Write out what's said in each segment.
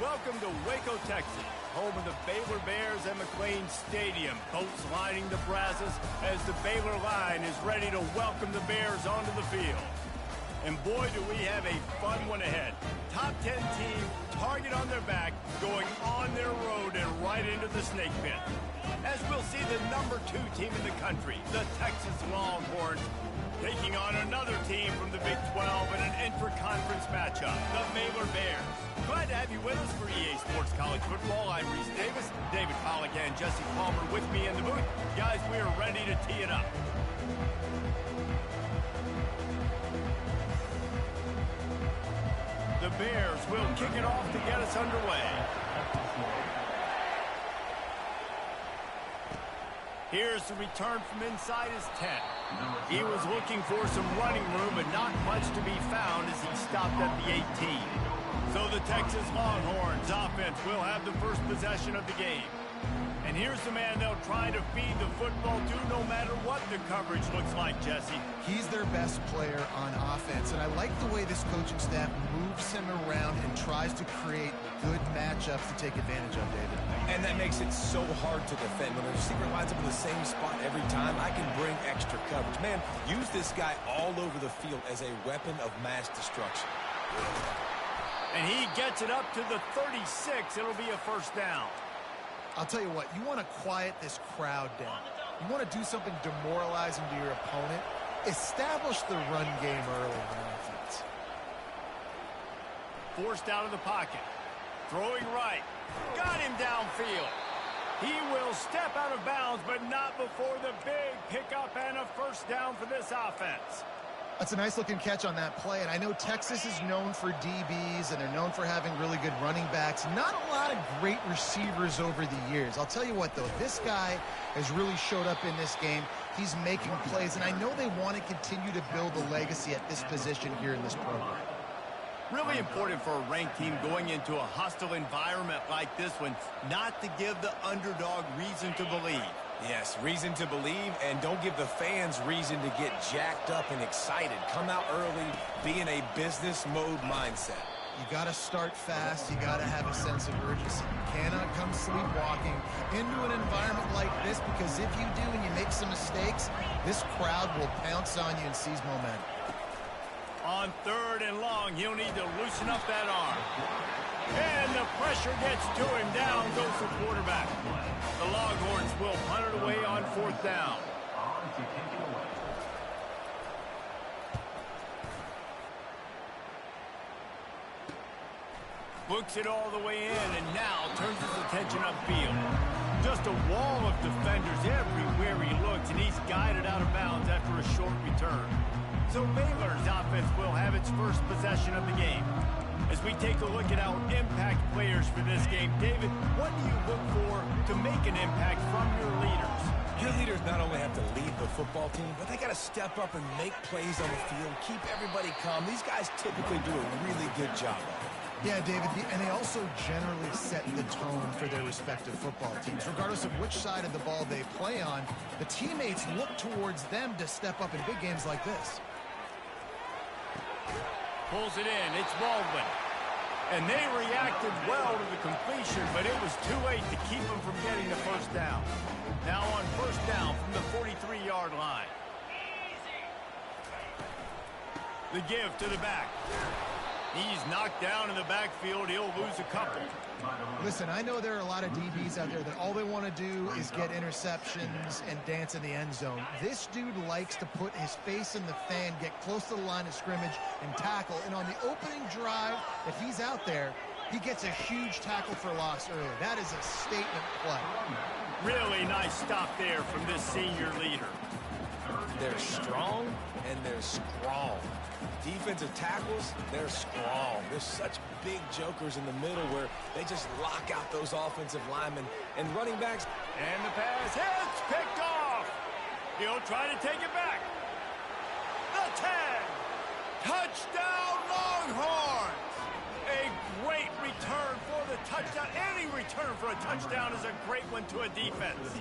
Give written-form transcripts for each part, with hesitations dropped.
Welcome to Waco, Texas, home of the Baylor Bears and McLean Stadium. Boats lining the brasses as the Baylor line is ready to welcome the Bears onto the field. And boy, do we have a fun one ahead. Top 10 team, target on their back, going on their road and right into the snake pit. As we'll see the number 2 team in the country, the Texas Longhorns, taking on another team from the Big 12 in an intra-conference matchup, the Baylor Bears. Glad to have you with us for EA Sports College Football. I'm Reese Davis, David Pollack and Jesse Palmer with me in the booth. Guys, we are ready to tee it up. The Bears will kick it off to get us underway. Here's the return from inside his 10. He was looking for some running room, but not much to be found as he stopped at the 18. So the Texas Longhorns offense will have the first possession of the game. And here's the man they'll try to feed the football to no matter what the coverage looks like, Jesse. He's their best player on offense, and I like the way this coaching staff moves him around and tries to create good matchups to take advantage of, David. And that makes it so hard to defend. When the receiver lines up in the same spot every time, I can bring extra coverage. Man, use this guy all over the field as a weapon of mass destruction. And he gets it up to the 36. It'll be a first down. I'll tell you what, you want to quiet this crowd down. You want to do something demoralizing to your opponent. Establish the run game early in the offense. Forced out of the pocket. Throwing right. Got him downfield. He will step out of bounds, but not before the big pickup and a first down for this offense. That's a nice-looking catch on that play, and I know Texas is known for DBs, and they're known for having really good running backs. Not a lot of great receivers over the years. I'll tell you what, though, this guy has really showed up in this game. He's making plays, and I know they want to continue to build a legacy at this position here in this program. Really important for a ranked team going into a hostile environment like this one, not to give the underdog reason to believe. Yes, reason to believe, and don't give the fans reason to get jacked up and excited. Come out early, be in a business mode mindset. You got to start fast. You got to have a sense of urgency. You cannot come sleepwalking into an environment like this, because if you do and you make some mistakes, this crowd will pounce on you and seize momentum. On 3rd and long, he'll need to loosen up that arm. And the pressure gets to him. Down goes the quarterback. The Longhorns will punt it away on 4th down. Books it all the way in and now turns his attention upfield. Just a wall of defenders everywhere he looks, and he's guided out of bounds after a short return. So Baylor's offense will have its first possession of the game. As we take a look at our impact players for this game, David, what do you look for to make an impact from your leaders? Your leaders not only have to lead the football team, but they got to step up and make plays on the field, keep everybody calm. These guys typically do a really good job. Yeah, David, and they also generally set the tone for their respective football teams. Regardless of which side of the ball they play on, the teammates look towards them to step up in big games like this. Pulls it in. It's Baldwin. And they reacted well to the completion, but it was too late to keep them from getting the first down. Now on first down from the 43-yard line. The give to the back. He's knocked down in the backfield. He'll lose a couple. Listen, I know there are a lot of DBs out there that all they want to do is get interceptions and dance in the end zone. This dude likes to put his face in the fan, get close to the line of scrimmage, and tackle. And on the opening drive that he's out there, he gets a huge tackle for loss early. That is a statement play. Really nice stop there from this senior leader. They're strong and they're strong. Defensive tackles, they're strong. There's such big jokers in the middle where they just lock out those offensive linemen and running backs. And the pass hits, picked off. He'll try to take it back. The 10. Touchdown Longhorns. A great return for the touchdown. Any return for a touchdown is a great one to a defense.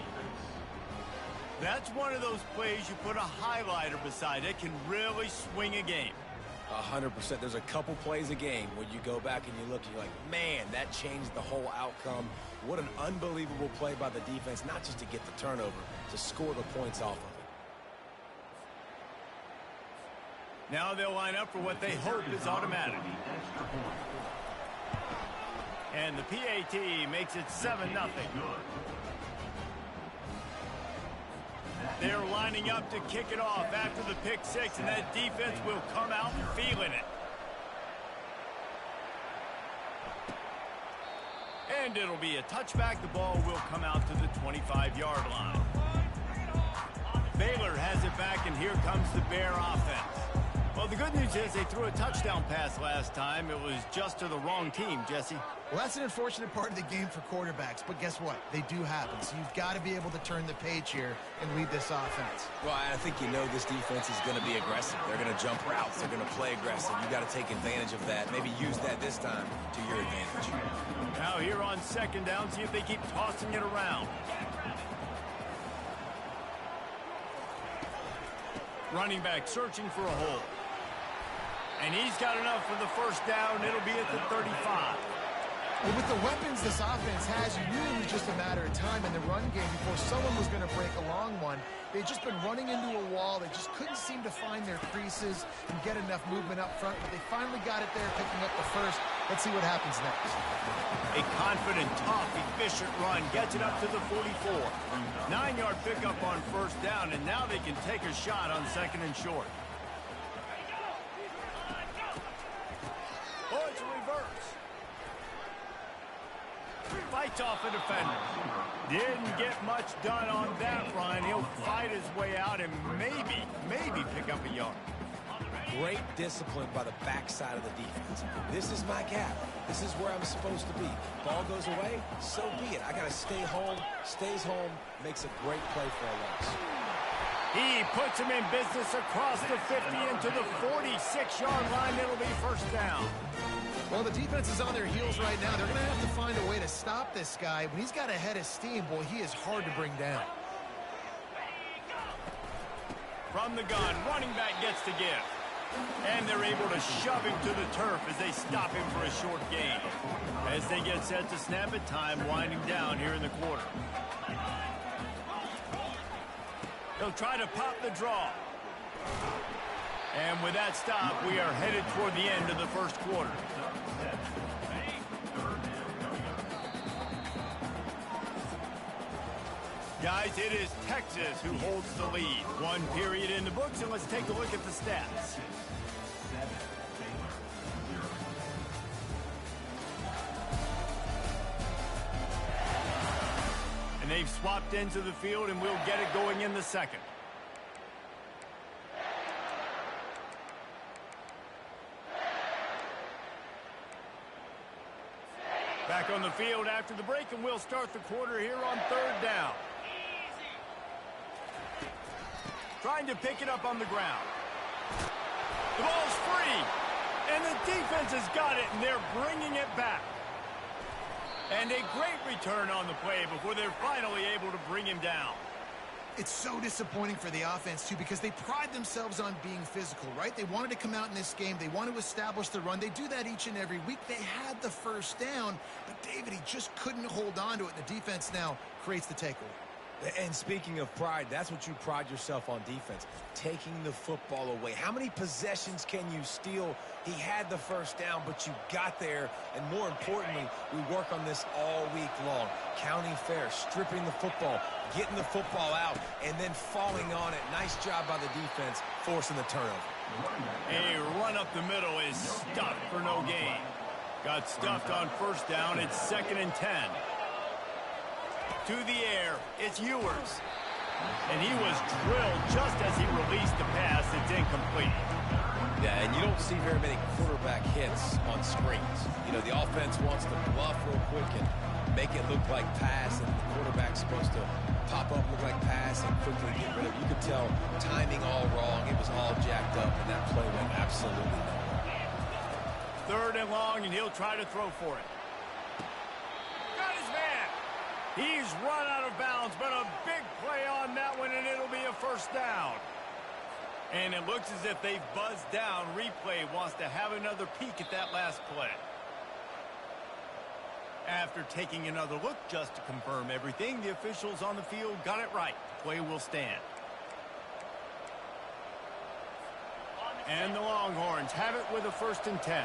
That's one of those plays you put a highlighter beside. It can really swing a game. 100%. There's a couple plays a game when you go back and you look and you're like, man, that changed the whole outcome. What an unbelievable play by the defense, not just to get the turnover, to score the points off of it. Now they'll line up for what they hope is automatic. And the PAT makes it 7-0. They're lining up to kick it off after the pick six, and that defense will come out feeling it. And it'll be a touchback. The ball will come out to the 25-yard line. Baylor has it back, and here comes the Bear offense. Well, the good news is they threw a touchdown pass last time. It was just to the wrong team, Jesse. Well, that's an unfortunate part of the game for quarterbacks, but guess what? They do happen, so you've got to be able to turn the page here and lead this offense. Well, I think you know this defense is going to be aggressive. They're going to jump routes. They're going to play aggressive. You got to take advantage of that. Maybe use that this time to your advantage. Now here on second down, see if they keep tossing it around. Running back searching for a hole. And he's got enough for the first down. It'll be at the 35. Well, with the weapons this offense has, you knew it was just a matter of time in the run game before someone was going to break a long one. They'd just been running into a wall. They just couldn't seem to find their creases and get enough movement up front, but they finally got it there, picking up the first. Let's see what happens next. A confident, tough, efficient run gets it up to the 44. 9-yard pickup on first down, and now they can take a shot on second and short. Oh, it's a reverse. Fights off a defender. Didn't get much done on that run. He'll fight his way out and maybe pick up a yard. Great discipline by the backside of the defense. This is my gap. This is where I'm supposed to be. Ball goes away, so be it. I got to stay home. Stays home, makes a great play for a loss. He puts him in business across the 50 into the 46-yard line. It'll be first down. Well, the defense is on their heels right now. They're going to have to find a way to stop this guy. When he's got a head of steam, boy, he is hard to bring down. From the gun, running back gets the give. And they're able to shove him to the turf as they stop him for a short gain. As they get set to snap it, time winding down here in the quarter. They'll try to pop the draw. And with that stop, we are headed toward the end of the first quarter. Guys, it is Texas who holds the lead. One period in the books, and let's take a look at the stats. And they've swapped into the field, and we'll get it going in the second. Back on the field after the break, and we'll start the quarter here on third down. Trying to pick it up on the ground. The ball's free, and the defense has got it, and they're bringing it back. And a great return on the play before they're finally able to bring him down. It's so disappointing for the offense, too, because they pride themselves on being physical, right? They wanted to come out in this game. They want to establish the run. They do that each and every week. They had the first down, but David, he just couldn't hold on to it. The defense now creates the takeaway. And speaking of pride, that's what you pride yourself on defense, taking the football away. How many possessions can you steal? He had the first down, but you got there, and more importantly, we work on this all week long. Counting fair, stripping the football, getting the football out, and then falling on it. Nice job by the defense, forcing the turnover. A run up the middle is stuffed for no gain. Got stuffed on first down. It's 2nd and 10. To the air, it's Ewers. And he was drilled just as he released the pass. It's incomplete. Yeah, and you don't see very many quarterback hits on screens. You know, the offense wants to bluff real quick and make it look like pass, and the quarterback's supposed to pop up, look like pass, and quickly get rid of it. You could tell timing all wrong. It was all jacked up, and that play went absolutely nowhere. 3rd and long, and he'll try to throw for it. Got his man. He's run out of bounds, but a big play on that one, and it'll be a first down. And it looks as if they've buzzed down. Replay wants to have another peek at that last play. After taking another look just to confirm everything, the officials on the field got it right. Play will stand. And the Longhorns have it with a 1st and 10.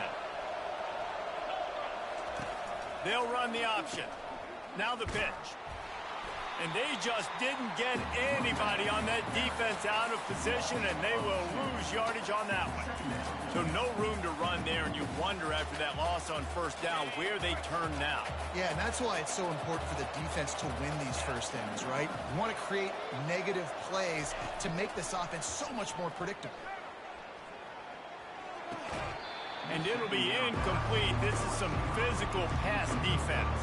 They'll run the option. Now the pitch. And they just didn't get anybody on that defense out of position, and they will lose yardage on that one. So no room to run there, and you wonder after that loss on 1st down where they turn now. Yeah, and that's why it's so important for the defense to win these first downs, right? You want to create negative plays to make this offense so much more predictable. And it'll be incomplete. This is some physical pass defense.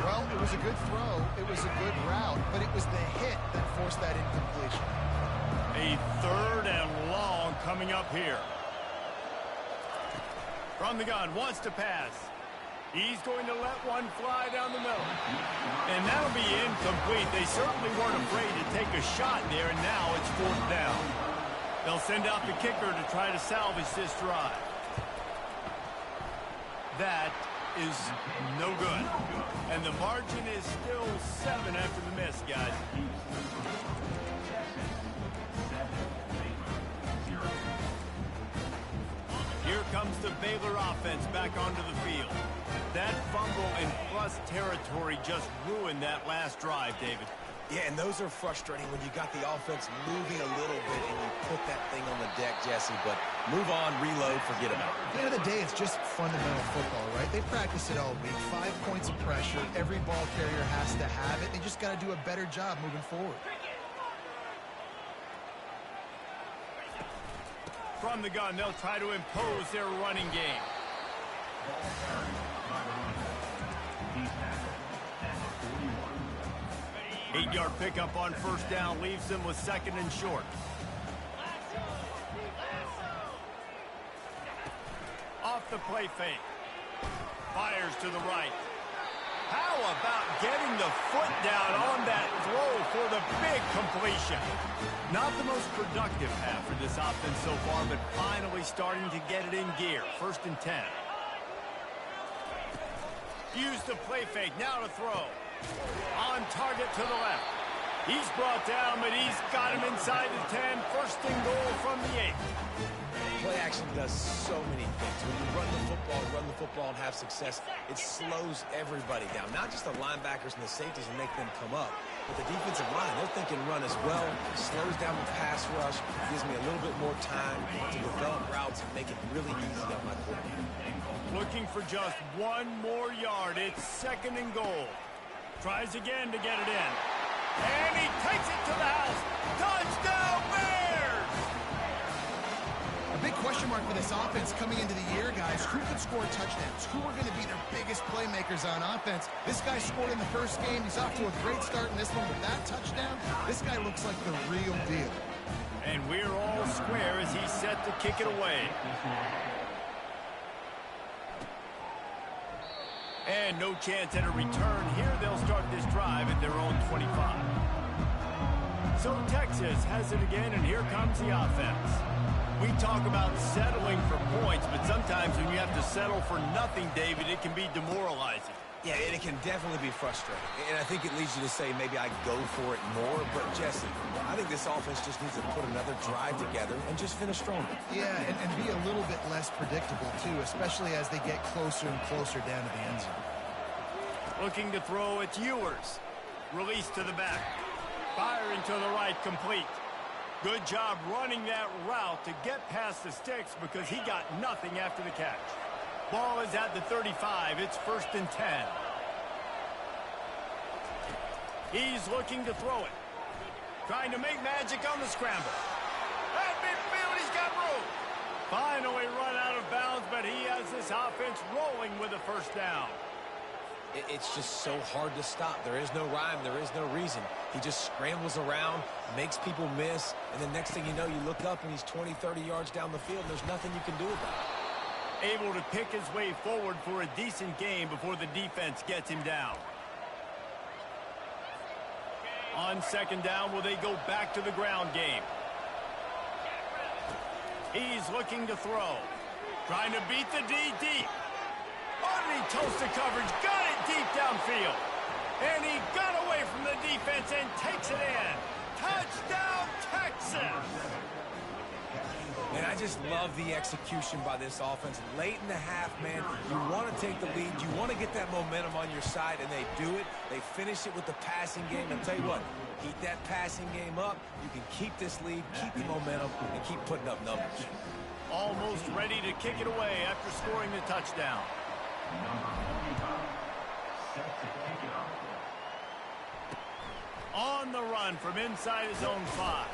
Well, it was a good throw, it was a good route, but it was the hit that forced that incompletion. A 3rd and long coming up here. From the gun, wants to pass. He's going to let one fly down the middle. And that'll be incomplete. They certainly weren't afraid to take a shot there, and now it's 4th down. They'll send out the kicker to try to salvage this drive. That is no good. And the margin is still 7 after the miss, guys. Here comes the Baylor offense back onto the field. That fumble in plus territory just ruined that last drive, David. Yeah, and those are frustrating when you got the offense moving a little bit and you put that thing on the deck, Jesse. But move on, reload, forget about it. At the end of the day, it's just fundamental football, right? They practice it all week. 5 points of pressure. Every ball carrier has to have it. They just got to do a better job moving forward. From the gun, they'll try to impose their running game. 8-yard pickup on 1st down leaves them with 2nd and short. Off the play fake. Fires to the right. How about getting the foot down on that throw for the big completion? Not the most productive half for this offense so far, but finally starting to get it in gear. 1st and 10. Use the play fake. Now to throw. On target to the left. He's brought down, but he's got him inside the 10. 1st and goal from the 8. Play action does so many things. When you run the football and have success, it slows everybody down. Not just the linebackers and the safeties and make them come up, but the defensive line, they're thinking run as well. It slows down the pass rush, gives me a little bit more time to develop routes and make it really easy on my quarterback. Looking for just 1 more yard. It's 2nd and goal. Tries again to get it in. And he takes it to the house. Touchdown, Bears! A big question mark for this offense coming into the year, guys. Who could score touchdowns? Who are going to be their biggest playmakers on offense? This guy scored in the 1st game. He's off to a great start in this one with that touchdown. This guy looks like the real deal. And we're all square as he's set to kick it away. And no chance at a return here. They'll start this drive at their own 25. So Texas has it again, and here comes the offense. We talk about settling for points, but sometimes when you have to settle for nothing, David, it can be demoralizing. Yeah, and it can definitely be frustrating. And I think it leads you to say maybe I go for it more. But, Jesse, I think this offense just needs to put another drive together and just finish stronger. Yeah, and be a little bit less predictable, too, especially as they get closer and closer down to the end zone. Looking to throw, it's Ewers. Release to the back. Firing to the right, complete. Good job running that route to get past the sticks because he got nothing after the catch. Ball is at the 35. It's 1st and 10. He's looking to throw it. Trying to make magic on the scramble. At midfield, he's got room. Finally run out of bounds, but he has this offense rolling with a 1st down. It's just so hard to stop. There is no rhyme. There is no reason. He just scrambles around, makes people miss, and the next thing you know, you look up and he's 20, 30 yards down the field, and there's nothing you can do about it. Able to pick his way forward for a decent game before the defense gets him down. On 2nd down, will they go back to the ground game? He's looking to throw. Trying to beat the D deep. Underneath toasted coverage. Got it deep downfield. And he got away from the defense and takes it in. Touchdown, Texas! Man, I just love the execution by this offense. Late in the half, man, you want to take the lead. You want to get that momentum on your side, and they do it. They finish it with the passing game. And tell you what, keep that passing game up. You can keep this lead, keep the momentum, and keep putting up numbers. Almost ready to kick it away after scoring the touchdown. On the run from inside his own 5.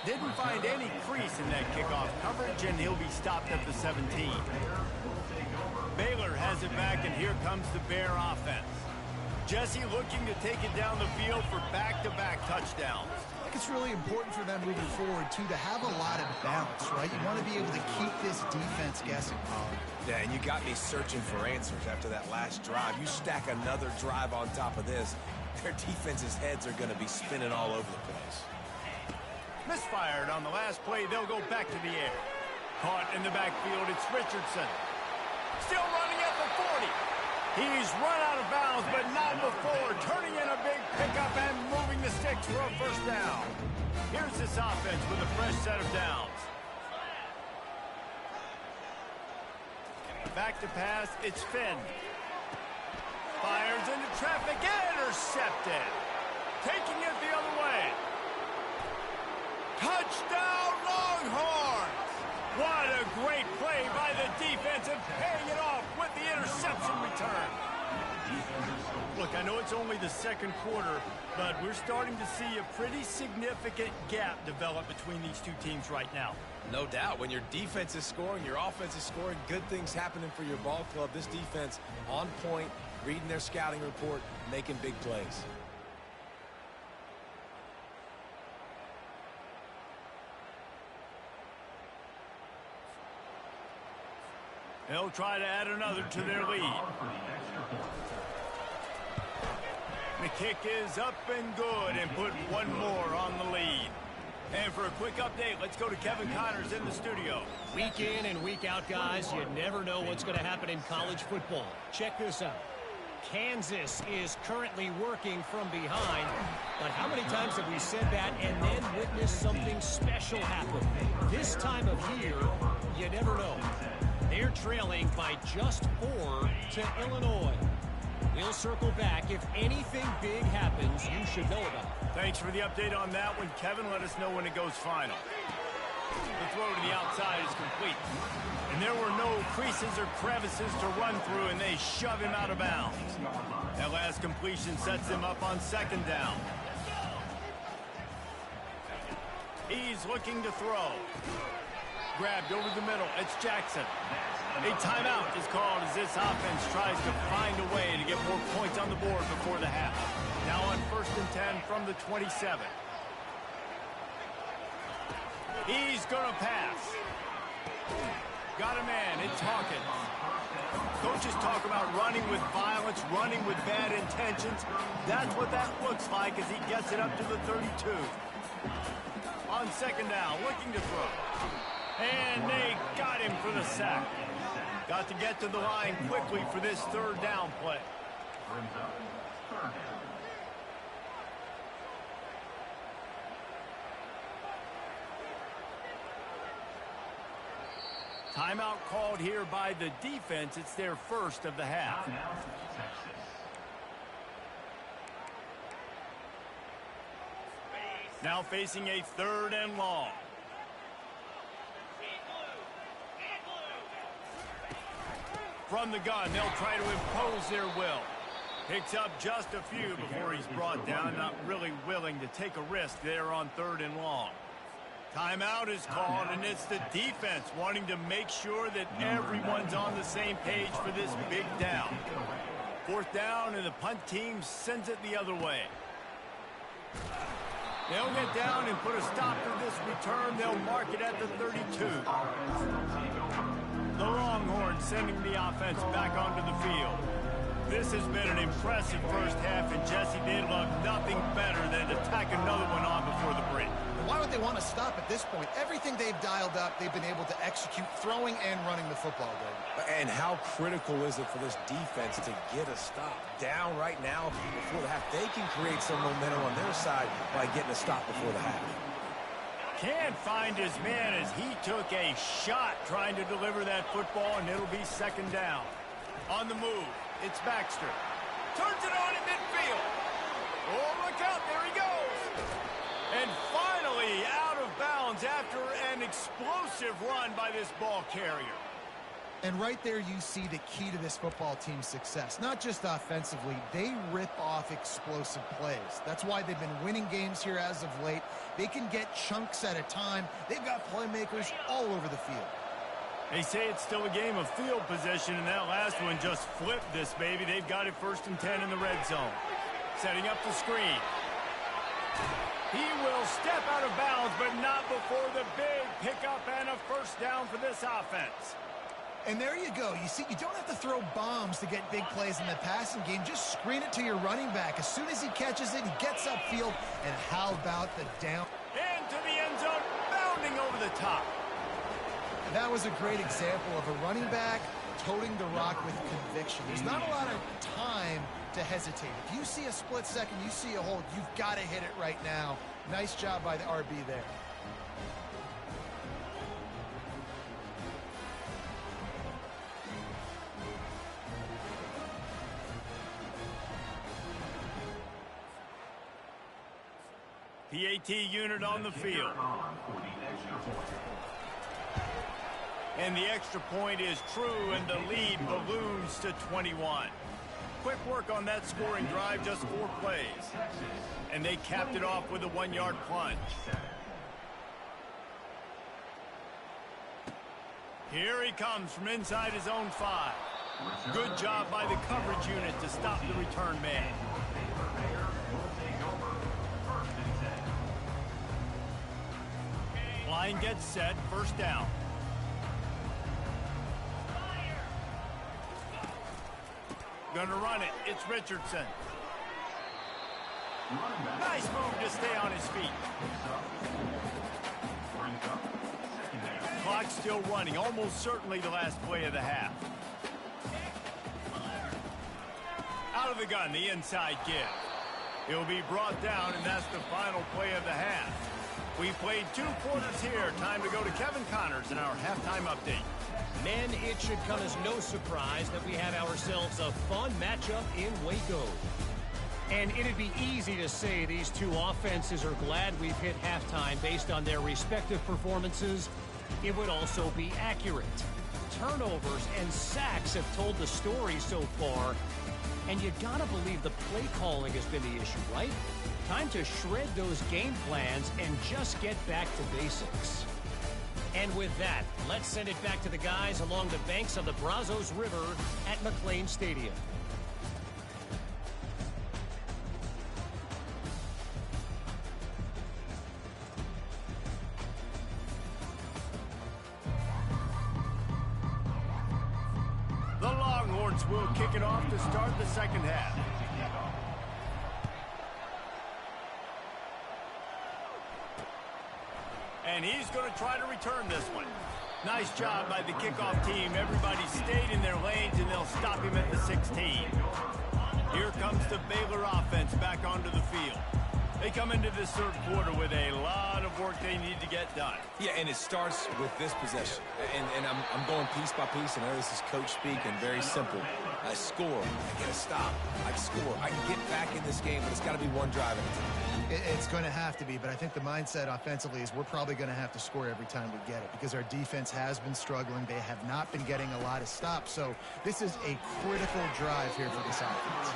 Didn't find any crease in that kickoff coverage, and he'll be stopped at the 17. Baylor has it back, and here comes the Bear offense. Jesse looking to take it down the field for back-to-back touchdowns. I think it's really important for them moving forward, too, to have a lot of balance, right? You want to be able to keep this defense guessing, Colin. Yeah, and you got me searching for answers after that last drive. You stack another drive on top of this, their defense's heads are going to be spinning all over the place. Misfired on the last play. They'll go back to the air. Caught in the backfield. It's Richardson. Still running at the 40. He's run out of bounds, but not before. Turning in a big pickup and moving the sticks for a first down. Here's this offense with a fresh set of downs. Back to pass. It's Finn. Fires into traffic. Intercepted. Taking it the other way. Touchdown, Longhorns! What a great play by the defense and paying it off with the interception return. Look, I know it's only the second quarter, but we're starting to see a pretty significant gap develop between these two teams right now. No doubt. When your defense is scoring, your offense is scoring, good things happening for your ball club. This defense on point, reading their scouting report, making big plays. They'll try to add another to their lead. The kick is up and good and put one more on the lead. And for a quick update, let's go to Kevin Connors in the studio. Week in and week out, guys, you never know what's going to happen in college football. Check this out. Kansas is currently working from behind, but how many times have we said that and then witnessed something special happen? This time of year, you never know. They're trailing by just 4 to Illinois. We'll circle back. If anything big happens, you should know about it. Thanks for the update on that one, Kevin. Let us know when it goes final. The throw to the outside is complete. And there were no creases or crevices to run through, and they shove him out of bounds. That last completion sets them up on second down. He's looking to throw. Grabbed over the middle. It's Jackson. A timeout is called as this offense tries to find a way to get more points on the board before the half. Now on 1st and 10 from the 27. He's going to pass. Got a man. It's Hawkins. Coaches talk about running with violence, running with bad intentions. That's what that looks like as he gets it up to the 32. On second down, looking to throw. And they got him for the sack. Got to get to the line quickly for this third down play. Timeout called here by the defense. It's their first of the half. Now facing a 3rd and long. From the gun, they'll try to impose their will. Picks up just a few before he's brought down. Not really willing to take a risk there on 3rd and long. Timeout is called, and it's the defense wanting to make sure that everyone's on the same page for this big down. 4th down, and the punt team sends it the other way. They'll get down and put a stop to this return. They'll mark it at the 32. The Longhorns sending the offense back onto the field. This has been an impressive first half, and Jesse, they'd love nothing better than to tack another one on before the break. Why would they want to stop at this point? Everything they've dialed up, they've been able to execute throwing and running the football, Greg. And how critical is it for this defense to get a stop down right now before the half? They can create some momentum on their side by getting a stop before the half. Can't find his man as he took a shot trying to deliver that football, and it'll be second down. On the move, it's Baxter. Turns it on in midfield. Oh, look out, there he goes. And finally out of bounds after an explosive run by this ball carrier. And right there you see the key to this football team's success. Not just offensively, they rip off explosive plays. That's why they've been winning games here as of late. They can get chunks at a time. They've got playmakers all over the field. They say it's still a game of field position, and that last one just flipped this baby. They've got it 1st and 10 in the red zone. Setting up the screen. He will step out of bounds, but not before the big pickup and a first down for this offense. And there you go. You see, you don't have to throw bombs to get big plays in the passing game. Just screen it to your running back. As soon as he catches it, he gets upfield. And how about the down? Into the end zone, bounding over the top. That was a great example of a running back toting the rock with conviction. There's not a lot of time to hesitate. If you see a split second, you see a hold, you've got to hit it right now. Nice job by the RB there. PAT unit on the field. And the extra point is true, and the lead balloons to 21. Quick work on that scoring drive, just 4 plays. And they capped it off with a 1-yard plunge. Here he comes from inside his own 5. Good job by the coverage unit to stop the return man. Line gets set, first down. Gonna run it, it's Richardson. Nice move to stay on his feet. Clock still running, almost certainly the last play of the half. Out of the gun, the inside give. He'll be brought down, and that's the final play of the half. We played 2 quarters here. Time to go to Kevin Connors in our halftime update. Men, it should come as no surprise that we have ourselves a fun matchup in Waco. And it'd be easy to say these two offenses are glad we've hit halftime based on their respective performances. It would also be accurate. Turnovers and sacks have told the story so far. And you gotta believe the play calling has been the issue, right? Time to shred those game plans and just get back to basics. And with that, let's send it back to the guys along the banks of the Brazos River at McLean Stadium. The Longhorns will kick it off to start the second half. And he's going to try to return this one. Nice job by the kickoff team. Everybody stayed in their lanes, and they'll stop him at the 16. Here comes the Baylor offense back onto the field. They come into this third quarter with a lot of work they need to get done. Yeah, and it starts with this possession. And I'm going piece by piece. I know this is coach speak and very simple. I score, I get a stop, I score. I can get back in this game, but it's got to be one drive at a time. It's going to have to be, but I think the mindset offensively is we're probably going to have to score every time we get it because our defense has been struggling. They have not been getting a lot of stops, so this is a critical drive here for this offense.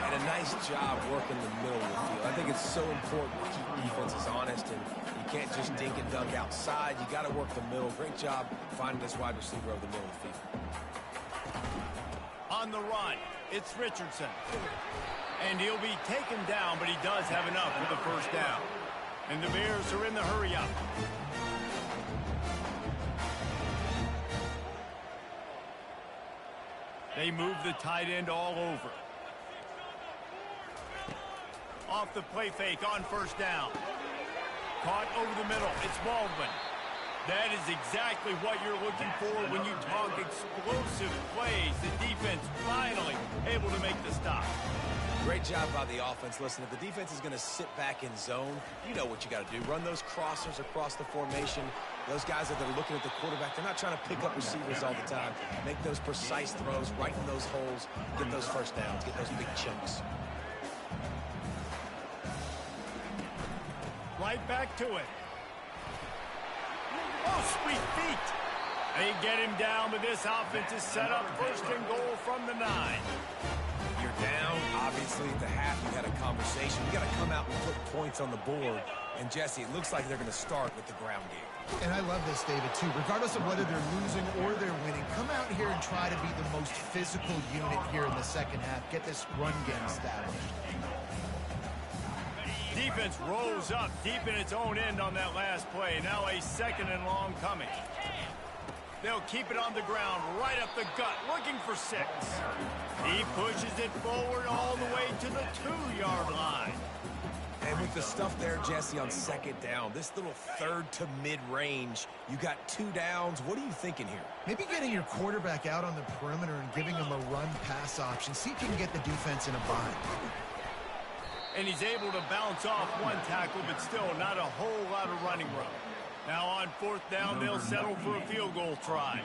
And a nice job working the middle of the field. I think it's so important to keep defenses honest, and you can't just dink and dunk outside. You got to work the middle. Great job finding this wide receiver over the middle of the field. On the run, it's Richardson. And he'll be taken down, but he does have enough for the first down. And the Bears are in the hurry-up. They move the tight end all over. Off the play fake on first down. Caught over the middle. It's Baldwin. That is exactly what you're looking for when you talk explosive plays. The defense finally able to make the stop. Great job by the offense. Listen, if the defense is going to sit back in zone, you know what you got to do. Run those crossers across the formation. Those guys that are looking at the quarterback, they're not trying to pick up receivers all the time. Make those precise throws right in those holes. Get those first downs. Get those big chunks. Right back to it. Oh, sweet feet. They get him down, but this offense is set up first and goal from the 9. You're down, obviously, at the half. You had a conversation. You got to come out and put points on the board. And, Jesse, it looks like they're going to start with the ground game. And I love this, David, too. Regardless of whether they're losing or they're winning, come out here and try to be the most physical unit here in the second half. Get this run game established. Defense rolls up deep in its own end on that last play. Now a second and long coming. They'll keep it on the ground, right up the gut, looking for 6. He pushes it forward all the way to the 2-yard line. And with the stuff there, Jesse, on second down, this little third to mid-range, you got 2 downs. What are you thinking here? Maybe getting your quarterback out on the perimeter and giving him a run-pass option. See if you can get the defense in a bind. And he's able to bounce off one tackle, but still not a whole lot of running room. Now on fourth down, they'll settle for a field goal try.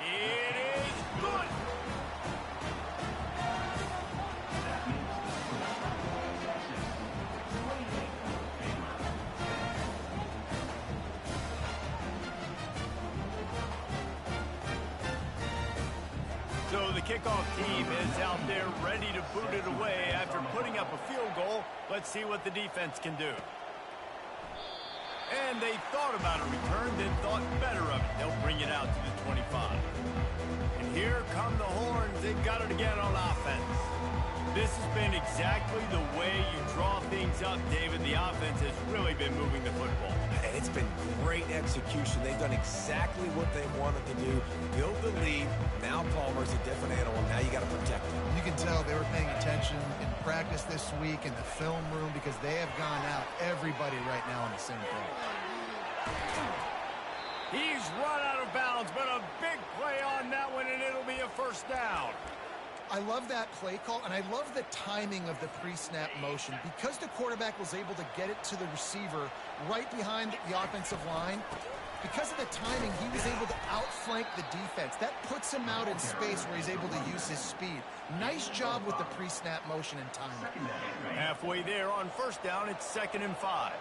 It is good. So the kickoff team is out there ready to boot it away after putting up a field goal. Let's see what the defense can do. And they thought about a return, then thought better of it. They'll bring it out to the 25. And here come the horns. They've got it again on offense. This has been exactly the way you draw things up, David. The offense has really been moving the football. And it's been great execution. They've done exactly what they wanted to do. Build the lead. Now Palmer's a different animal. Now you got to protect him. You can tell they were paying attention in practice this week in the film room because they have gone out everybody right now on the same page. He's run out of bounds, but a big play on that one, and it'll be a first down. I love that play call, and I love the timing of the pre-snap motion. Because the quarterback was able to get it to the receiver right behind the offensive line, because of the timing, he was able to outflank the defense. That puts him out in space where he's able to use his speed. Nice job with the pre-snap motion and timing. Halfway there on first down, it's 2nd and 5.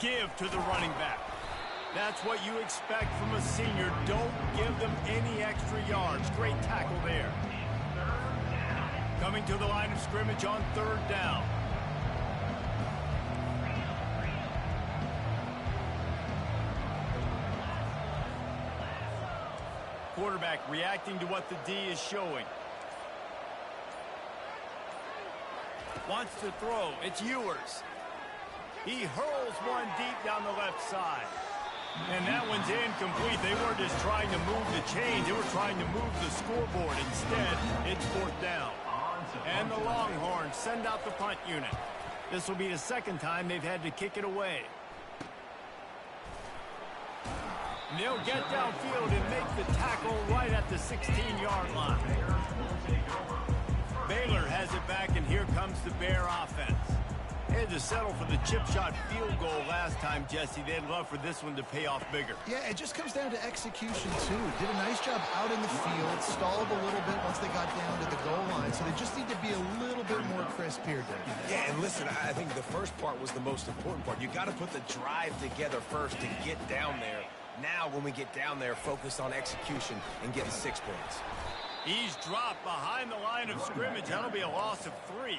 Give to the running back. That's what you expect from a senior. Don't give them any extra yards. Great tackle there. Coming to the line of scrimmage on 3rd down. Quarterback reacting to what the D is showing. Wants to throw. It's Ewers. He hurls one deep down the left side. And that one's incomplete. They weren't just trying to move the chains. They were trying to move the scoreboard. Instead, it's 4th down. And the Longhorns send out the punt unit. This will be the 2nd time they've had to kick it away. And they'll get downfield and make the tackle right at the 16-yard line. Baylor has it back, and here comes the Bear offense. They had to settle for the chip shot field goal last time, Jesse. They'd love for this one to pay off bigger. Yeah, it just comes down to execution, too. Did a nice job out in the field, stalled a little bit once they got down to the goal line, so they just need to be a little bit more crisp here, Dave. Yeah, and listen, I think the first part was the most important part. You got to put the drive together first to get down there. Now, when we get down there, focus on execution and getting 6 points. He's dropped behind the line of scrimmage. That'll be a loss of 3.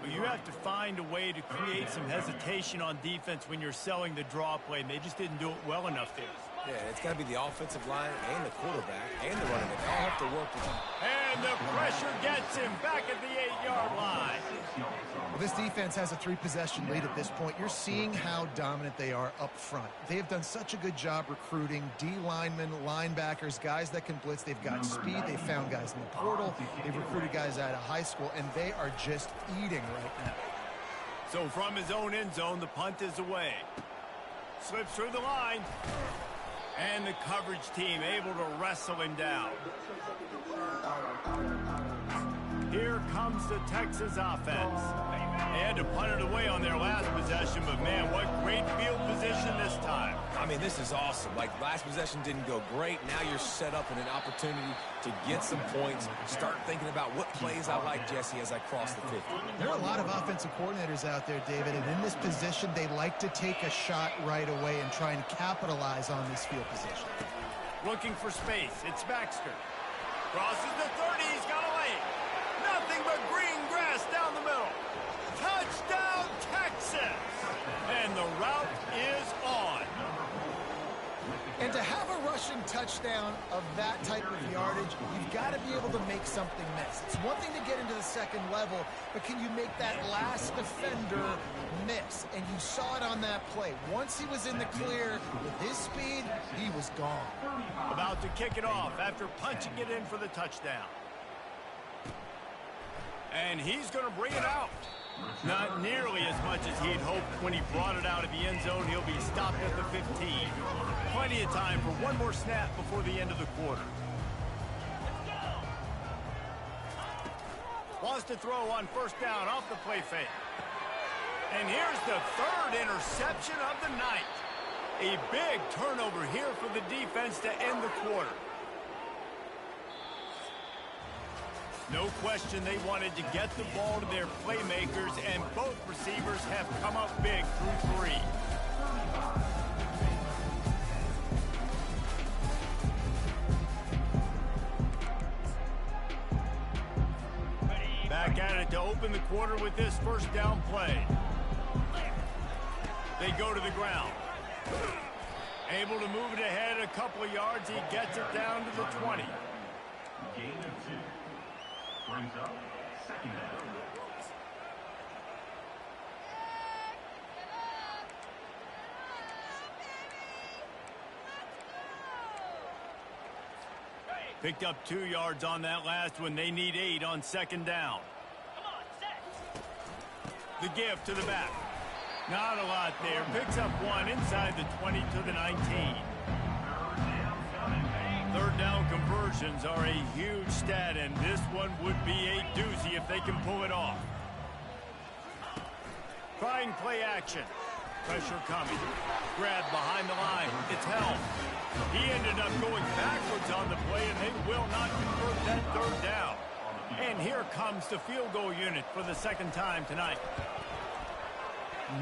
But you have to find a way to create some hesitation on defense when you're selling the draw play, and they just didn't do it well enough there. Yeah, it's got to be the offensive line and the quarterback and the running back. They all have to work together. And the pressure gets him back at the 8-yard line. This defense has a 3-possession lead at this point. You're seeing how dominant they are up front. They have done such a good job recruiting D linemen, linebackers, guys that can blitz. They've got speed. They've found guys in the portal. They've recruited guys out of high school, and they are just eating right now. So from his own end zone, the punt is away. Slips through the line. And the coverage team able to wrestle him down. Here comes the Texas offense. They had to punt it away on their last possession, but man, what great field position this time. I mean, this is awesome. Like, last possession didn't go great. Now you're set up in an opportunity to get some points. Start thinking about what plays I like, Jesse, as I cross the 50. There are a lot of offensive coordinators out there, David, and in this position, they like to take a shot right away and try and capitalize on this field position. Looking for space. It's Baxter. Crosses the 30. He's got a lane. Nothing but green grass down the middle. Touchdown, Texas! And the route is on. And to have a rushing touchdown of that type of yardage, you've got to be able to make something miss. It's one thing to get into the second level, but can you make that last defender miss? And you saw it on that play. Once he was in the clear, with his speed, he was gone. About to kick it off after punching it in for the touchdown. And he's going to bring it out. Not nearly as much as he'd hoped when he brought it out of the end zone. He'll be stopped at the 15. Plenty of time for one more snap before the end of the quarter. Wants to throw on first down off the play fake. And here's the third interception of the night. A big turnover here for the defense to end the quarter. No question they wanted to get the ball to their playmakers, and both receivers have come up big through 3. Back at it to open the quarter with this first down play. They go to the ground. Able to move it ahead a couple of yards. He gets it down to the 20. Gain of 2. Brings up second down. Picked up 2 yards on that last one. They need 8 on second down. The give to the back. Not a lot there. Picks up 1 inside the 20 to the 19. Third down conversions are a huge stat, and this one would be a doozy if they can pull it off. Trying play action. Pressure coming. Grab behind the line. It's held. He ended up going backwards on the play, and they will not convert that third down. And here comes the field goal unit for the second time tonight.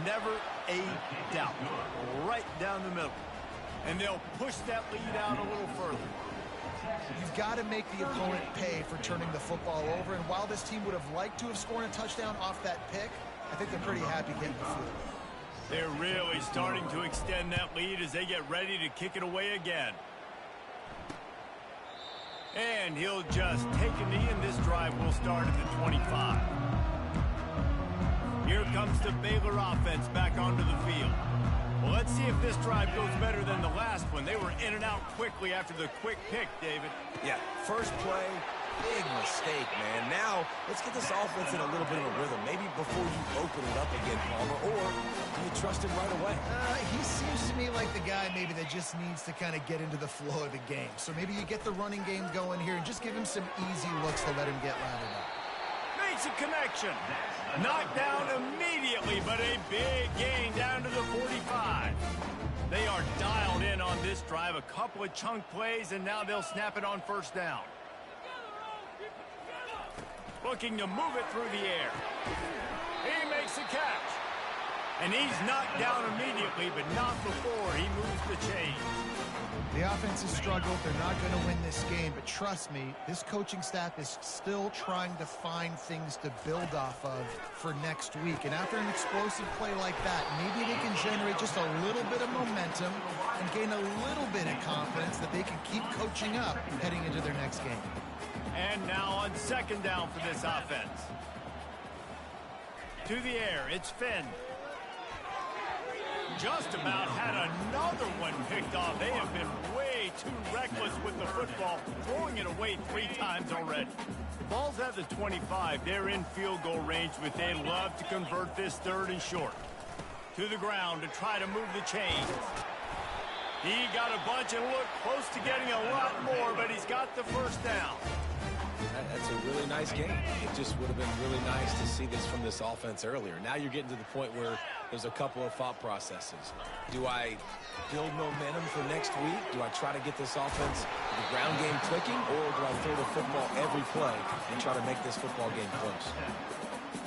Never a doubt. Right down the middle. And they'll push that lead out a little further. You've got to make the opponent pay for turning the football over. And while this team would have liked to have scored a touchdown off that pick, I think they're pretty happy getting the field. They're really starting to extend that lead as they get ready to kick it away again. And he'll just take a knee, and this drive will start at the 25. Here comes the Baylor offense back onto the field. Well, let's see if this drive goes better than the last one. They were in and out quickly after the quick pick, David. Yeah, first play, big mistake, man. Now, let's get this offense in a little bit of a rhythm. Maybe before you open it up again, Palmer, or do you trust him right away? He seems to me like the guy maybe that just needs to kind of get into the flow of the game. So maybe you get the running game going here and just give him some easy looks to let him get lathered up. Makes a connection. Knocked down immediately, but a big gain down to the 45. They are dialed in on this drive. A couple of chunk plays, and now they'll snap it on first down. Looking to move it through the air. He makes the catch. And he's knocked down immediately, but not before he moves the chain. The offense has struggled. They're not going to win this game, but trust me, this coaching staff is still trying to find things to build off of for next week. And after an explosive play like that, maybe they can generate just a little bit of momentum and gain a little bit of confidence that they can keep coaching up heading into their next game. And now on second down for this offense. To the air, it's Finn. Just about had another one picked off. They have been way too reckless with the football, throwing it away 3 times already. The ball's at the 25. They're in field goal range, but they'd love to convert this 3rd and short. To the ground to try to move the chains. He got a bunch and looked close to getting a lot more, but he's got the first down. That's a really nice game. It just would have been really nice to see this from this offense earlier. Now you're getting to the point where there's a couple of thought processes. Do I build momentum for next week? Do I try to get this offense, the ground game clicking, or do I throw the football every play and try to make this football game close?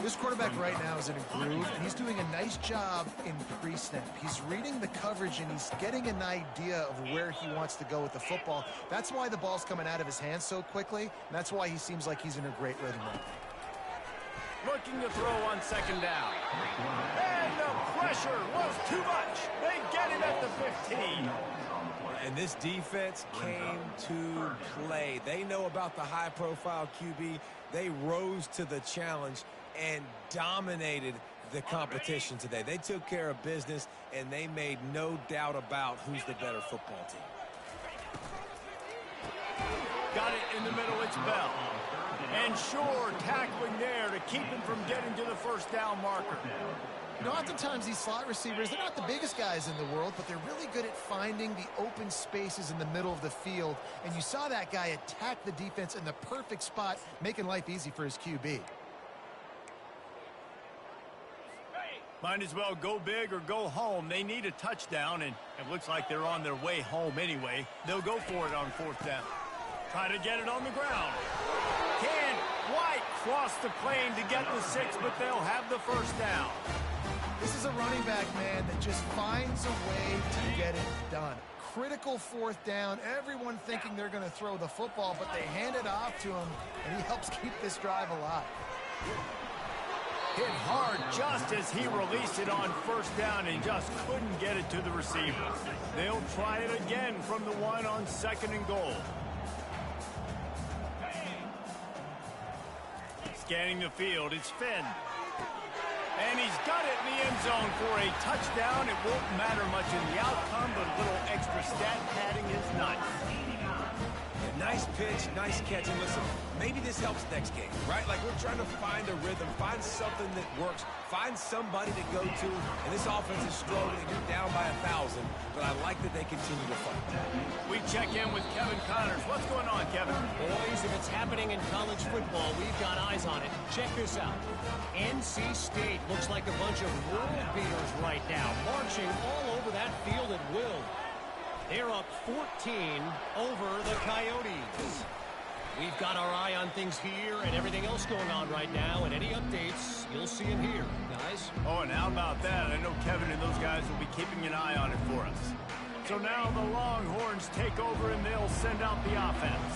This quarterback right now is in a groove, and he's doing a nice job in pre-snap. He's reading the coverage, and he's getting an idea of where he wants to go with the football. That's why the ball's coming out of his hands so quickly, and that's why he seems like he's in a great rhythm right now. Looking to throw on 2nd down. And the pressure was too much. They get him at the 15. And this defense came to play. They know about the high-profile QB. They rose to the challenge and dominated the competition today. They took care of business, and they made no doubt about who's the better football team. Got it in the middle, it's Bell. And Shore tackling there to keep him from getting to the 1st down marker. You know, oftentimes these slot receivers, they're not the biggest guys in the world, but they're really good at finding the open spaces in the middle of the field. And you saw that guy attack the defense in the perfect spot, making life easy for his QB. Might as well go big or go home. They need a touchdown, and it looks like they're on their way home anyway. They'll go for it on 4th down. Try to get it on the ground. Can't quite cross the plane to get the 6, but they'll have the 1st down. This is a running back, man, that just finds a way to get it done. Critical 4th down. Everyone thinking they're going to throw the football, but they hand it off to him, and he helps keep this drive alive. Hit hard just as he released it on 1st down and just couldn't get it to the receiver. They'll try it again from the 1 on 2nd and goal. Scanning the field, it's Finn. And he's got it in the end zone for a touchdown. It won't matter much in the outcome, but a little extra stat padding is nice. Nice pitch, nice catch. And listen, maybe this helps next game, right? Like we're trying to find a rhythm, find something that works, find somebody to go to. And this offense is struggling. You're down by 1,000, but I like that they continue to fight. We check in with Kevin Connors. What's going on, Kevin? Boys, if it's happening in college football, we've got eyes on it. Check this out. NC State looks like a bunch of world beaters right now, marching all over that field at will. They're up 14 over the Coyotes. We've got our eye on things here and everything else going on right now, and any updates, you'll see them here, guys. Oh, and how about that? I know Kevin and those guys will be keeping an eye on it for us. So now the Longhorns take over, and they'll send out the offense.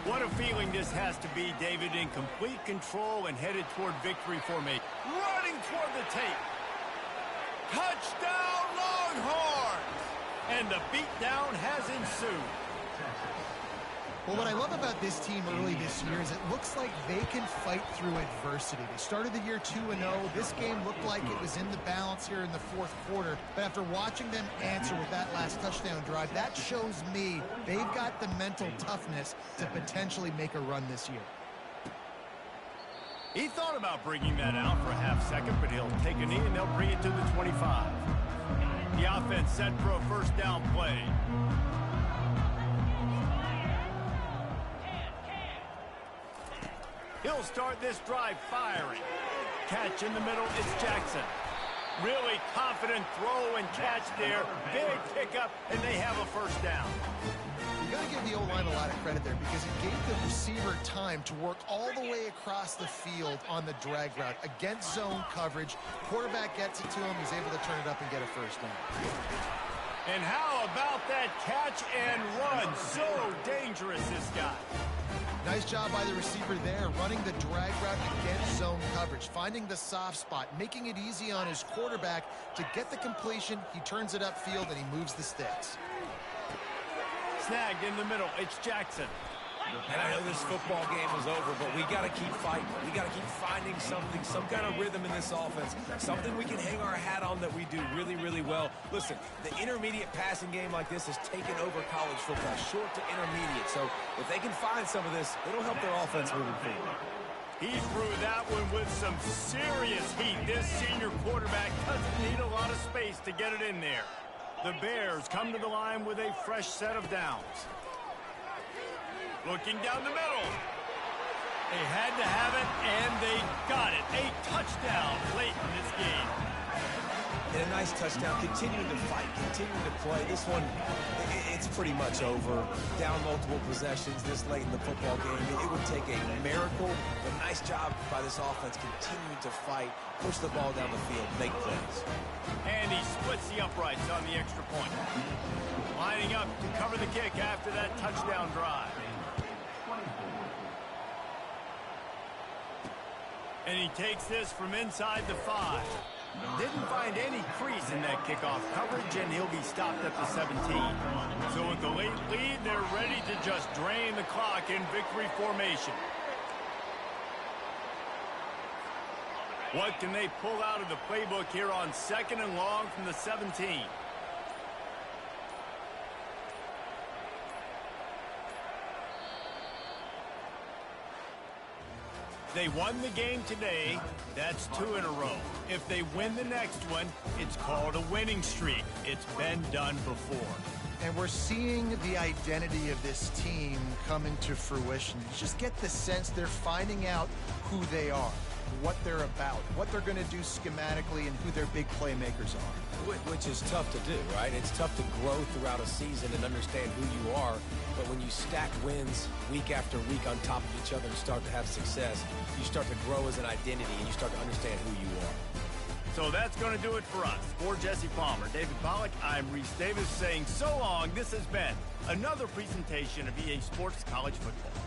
What a feeling this has to be, David, in complete control and headed toward victory formation. Running toward the tape. Touchdown, Longhorns! And the beatdown has ensued. Well, what I love about this team early this year is it looks like they can fight through adversity. They started the year 2-0. This game looked like it was in the balance here in the 4th quarter. But after watching them answer with that last touchdown drive, that shows me they've got the mental toughness to potentially make a run this year. He thought about bringing that out for a half second, but he'll take a knee and they'll bring it to the 25. The offense set for a 1st down play. He'll start this drive firing. Catch in the middle, it's Jackson. Really confident throw and catch there. Big pickup, and they have a 1st down. You got to give the O-line a lot of credit there because it gave the receiver time to work all the way across the field on the drag route against zone coverage. Quarterback gets it to him. He's able to turn it up and get a 1st down. And how about that catch and run? So dangerous, this guy. Nice job by the receiver there, running the drag route against zone coverage, finding the soft spot, making it easy on his quarterback to get the completion. He turns it upfield, and he moves the sticks. Snagged in the middle. It's Jackson. And I know this football game is over, but we got to keep fighting. We got to keep finding something, some kind of rhythm in this offense, something we can hang our hat on that we do really, really well. Listen, the intermediate passing game like this has taken over college football, short to intermediate. So if they can find some of this, it'll help their offense moving forward. He threw that one with some serious heat. This senior quarterback doesn't need a lot of space to get it in there. The Bears come to the line with a fresh set of downs. Looking down the middle. They had to have it, and they got it. A touchdown late in this game. And a nice touchdown, continuing to fight, continuing to play. This one, it's pretty much over. Down multiple possessions this late in the football game. It would take a miracle, but nice job by this offense continuing to fight, push the ball down the field, make plays. And he splits the uprights on the extra point. Lining up to cover the kick after that touchdown drive. And he takes this from inside the 5. Didn't find any crease in that kickoff coverage, and he'll be stopped at the 17. So with the late lead, they're ready to just drain the clock in victory formation. What can they pull out of the playbook here on 2nd and long from the 17? They won the game today. That's 2 in a row. If they win the next one, it's called a winning streak. It's been done before. And we're seeing the identity of this team come into fruition. You just get the sense they're finding out who they are, what they're about, what they're going to do schematically, and who their big playmakers are. Which is tough to do, right? It's tough to grow throughout a season and understand who you are. But when you stack wins week after week on top of each other and start to have success, you start to grow as an identity and you start to understand who you are. So that's going to do it for us. For Jesse Palmer, David Pollack, I'm Reese Davis saying so long. This has been another presentation of EA Sports College Football.